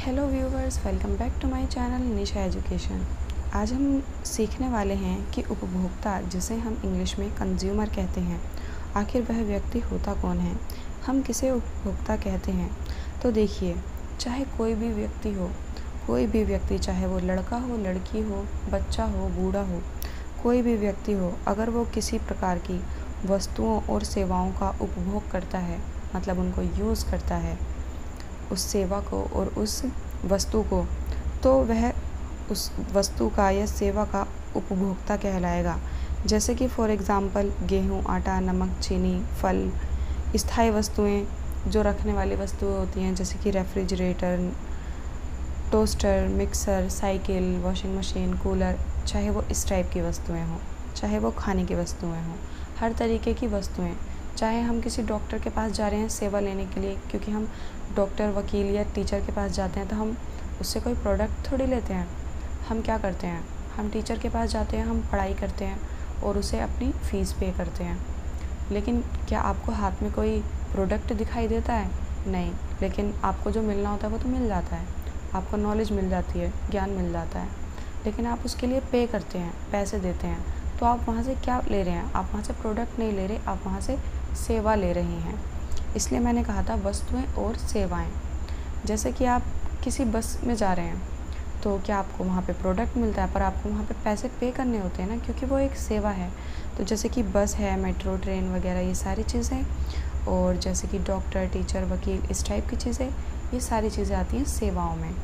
Hello viewers, welcome back to my channel Nisha education. आज हम सीखने वाले हैं कि उपभोक्ता, जिसे हम इंग्लिश में कंज्यूमर कहते हैं, आखिर वह व्यक्ति होता कौन है। हम किसे उपभोक्ता कहते हैं। तो देखिए, चाहे कोई भी व्यक्ति हो, कोई भी व्यक्ति, चाहे वो लड़का हो, लड़की हो, बच्चा हो, बूढ़ा हो, कोई भी व्यक्ति हो, अगर वो किसी प्रकार की वस्तुओं और सेवाओं का उपभोग करता है, मतलब उनको यूज़ करता है, उस सेवा को और उस वस्तु को, तो वह उस वस्तु का या सेवा का उपभोक्ता कहलाएगा। जैसे कि फॉर एग्ज़ाम्पल गेहूँ, आटा, नमक, चीनी, फल, स्थायी वस्तुएं, जो रखने वाली वस्तुएं होती हैं, जैसे कि refrigerator, toaster, mixer, cycle, washing machine, cooler, चाहे वो इस टाइप की वस्तुएं हों, चाहे वो खाने की वस्तुएं हों, हर तरीके की वस्तुएं। चाहे हम किसी डॉक्टर के पास जा रहे हैं सेवा लेने के लिए, क्योंकि हम डॉक्टर, वकील या टीचर के पास जाते हैं तो हम उससे कोई प्रोडक्ट थोड़ी लेते हैं। हम क्या करते हैं, हम टीचर के पास जाते हैं, हम पढ़ाई करते हैं और उसे अपनी फ़ीस पे करते हैं। लेकिन क्या आपको हाथ में कोई प्रोडक्ट दिखाई देता है? नहीं। लेकिन आपको जो मिलना होता है वो तो मिल जाता है, आपको नॉलेज मिल जाती है, ज्ञान मिल जाता है। लेकिन आप उसके लिए पे करते हैं, पैसे देते हैं, तो आप वहाँ से क्या ले रहे हैं? आप वहाँ से प्रोडक्ट नहीं ले रहे, आप वहाँ से सेवा ले रहे हैं। इसलिए मैंने कहा था वस्तुएं और सेवाएं। जैसे कि आप किसी बस में जा रहे हैं तो क्या आपको वहाँ पे प्रोडक्ट मिलता है, पर आपको वहाँ पे पैसे पे करने होते हैं ना, क्योंकि वो एक सेवा है। तो जैसे कि बस है, मेट्रो, ट्रेन वगैरह, ये सारी चीज़ें, और जैसे कि डॉक्टर, टीचर, वकील, इस टाइप की चीज़ें, ये सारी चीज़ें आती हैं सेवाओं में।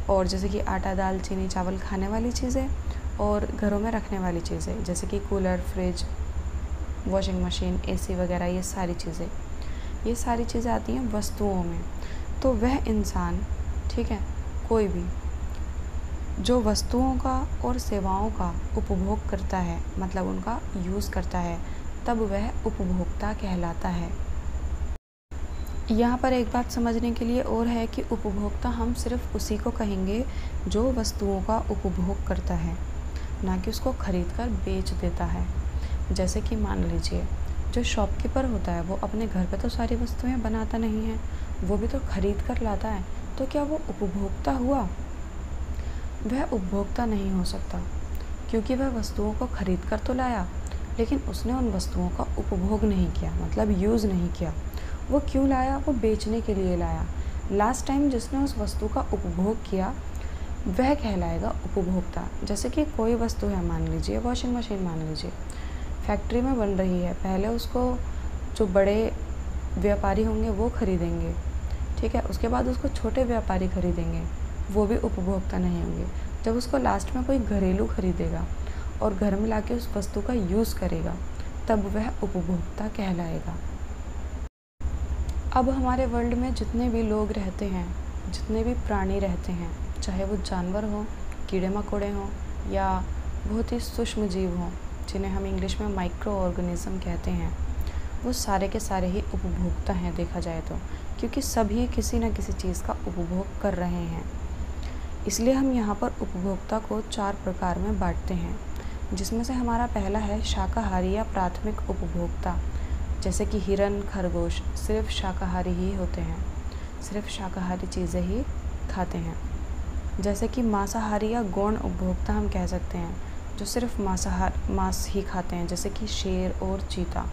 और जैसे कि आटा, दाल, चीनी, चावल, खाने वाली चीज़ें, और घरों में रखने वाली चीज़ें, जैसे कि cooler, fridge, washing machine, AC वगैरह, ये सारी चीज़ें आती हैं वस्तुओं में। तो वह इंसान, ठीक है, कोई भी जो वस्तुओं का और सेवाओं का उपभोग करता है, मतलब उनका यूज़ करता है, तब वह उपभोक्ता कहलाता है। यहाँ पर एक बात समझने के लिए और है कि उपभोक्ता हम सिर्फ उसी को कहेंगे जो वस्तुओं का उपभोग करता है, ना कि उसको खरीद कर बेच देता है। जैसे कि मान लीजिए, जो शॉपकीपर होता है वो अपने घर पे तो सारी वस्तुएं बनाता नहीं है, वो भी तो खरीद कर लाता है। तो क्या वो उपभोक्ता हुआ? वह उपभोक्ता नहीं हो सकता, क्योंकि वह वस्तुओं को खरीद कर तो लाया, लेकिन उसने उन वस्तुओं का उपभोग नहीं किया, मतलब यूज़ नहीं किया। वो क्यों लाया? वो बेचने के लिए लाया। लास्ट टाइम जिसने उस वस्तु का उपभोग किया वह कहलाएगा उपभोक्ता। जैसे कि कोई वस्तु है, मान लीजिए वॉशिंग मशीन, मान लीजिए फैक्ट्री में बन रही है, पहले उसको जो बड़े व्यापारी होंगे वो खरीदेंगे, ठीक है, उसके बाद उसको छोटे व्यापारी खरीदेंगे, वो भी उपभोक्ता नहीं होंगे। जब उसको लास्ट में कोई घरेलू खरीदेगा और घर में लाके उस वस्तु का यूज़ करेगा, तब वह उपभोक्ता कहलाएगा। अब हमारे वर्ल्ड में जितने भी लोग रहते हैं, जितने भी प्राणी रहते हैं, चाहे वो जानवर हों, कीड़े मकोड़े हों, या बहुत ही सूक्ष्म जीव हों, जिन्हें हम इंग्लिश में माइक्रो ऑर्गेनिज्म कहते हैं, वो सारे के सारे ही उपभोक्ता हैं देखा जाए तो, क्योंकि सभी किसी न किसी चीज़ का उपभोग कर रहे हैं। इसलिए हम यहाँ पर उपभोक्ता को 4 प्रकार में बांटते हैं, जिसमें से हमारा पहला है शाकाहारी या प्राथमिक उपभोक्ता। जैसे कि हिरन, खरगोश सिर्फ शाकाहारी ही होते हैं, सिर्फ शाकाहारी चीज़ें ही खाते हैं। जैसे कि मांसाहारी या गौण उपभोक्ता हम कह सकते हैं, जो सिर्फ मांस ही खाते हैं, जैसे कि शेर और चीता।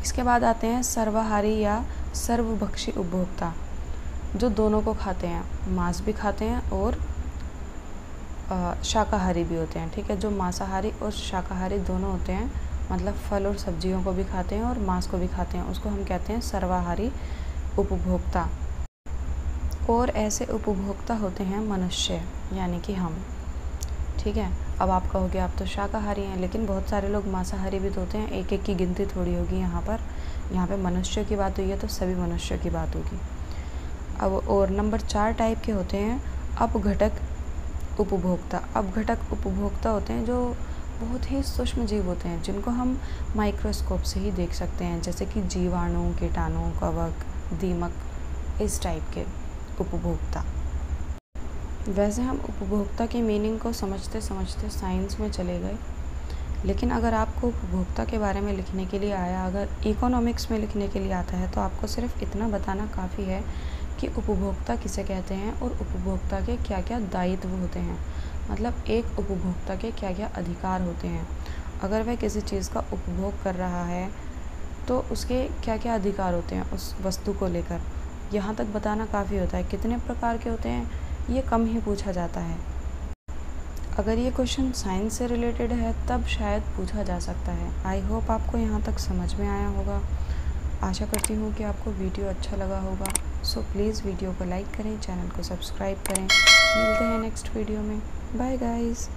इसके बाद आते हैं सर्वाहारी या सर्वभक्षी उपभोक्ता, जो दोनों को खाते हैं, मांस भी खाते हैं और शाकाहारी भी होते हैं, ठीक है। जो मांसाहारी और शाकाहारी दोनों होते हैं, मतलब फल और सब्जियों को भी खाते हैं और मांस को भी खाते हैं, उसको हम कहते हैं सर्वाहारी उपभोक्ता। और ऐसे उपभोक्ता होते हैं मनुष्य, यानी कि हम, ठीक है। अब आप कहोगे आप तो शाकाहारी हैं, लेकिन बहुत सारे लोग मांसाहारी भी तो होते हैं, एक एक की गिनती थोड़ी होगी यहाँ पे मनुष्य की बात हुई है तो सभी मनुष्यों की बात होगी। अब और नंबर 4 टाइप के होते हैं अपघटक उपभोक्ता। अपघटक उपभोक्ता होते हैं जो बहुत ही सूक्ष्म जीव होते हैं, जिनको हम माइक्रोस्कोप से ही देख सकते हैं, जैसे कि जीवाणु, कीटाणु, कवक, दीमक, इस टाइप के उपभोक्ता। वैसे हम उपभोक्ता की मीनिंग को समझते समझते साइंस में चले गए, लेकिन अगर आपको उपभोक्ता के बारे में लिखने के लिए आया, अगर इकोनॉमिक्स में लिखने के लिए आता है, तो आपको सिर्फ इतना बताना काफ़ी है कि उपभोक्ता किसे कहते हैं और उपभोक्ता के क्या क्या दायित्व होते हैं, मतलब एक उपभोक्ता के क्या क्या अधिकार होते हैं। अगर वह किसी चीज़ का उपभोग कर रहा है तो उसके क्या क्या अधिकार होते हैं उस वस्तु को लेकर, यहाँ तक बताना काफ़ी होता है। कितने प्रकार के होते हैं ये कम ही पूछा जाता है। अगर ये क्वेश्चन साइंस से रिलेटेड है तब शायद पूछा जा सकता है। आई होप आपको यहाँ तक समझ में आया होगा। आशा करती हूँ कि आपको वीडियो अच्छा लगा होगा। सो प्लीज़ वीडियो को लाइक करें, चैनल को सब्सक्राइब करें। मिलते हैं नेक्स्ट वीडियो में। Bye guys.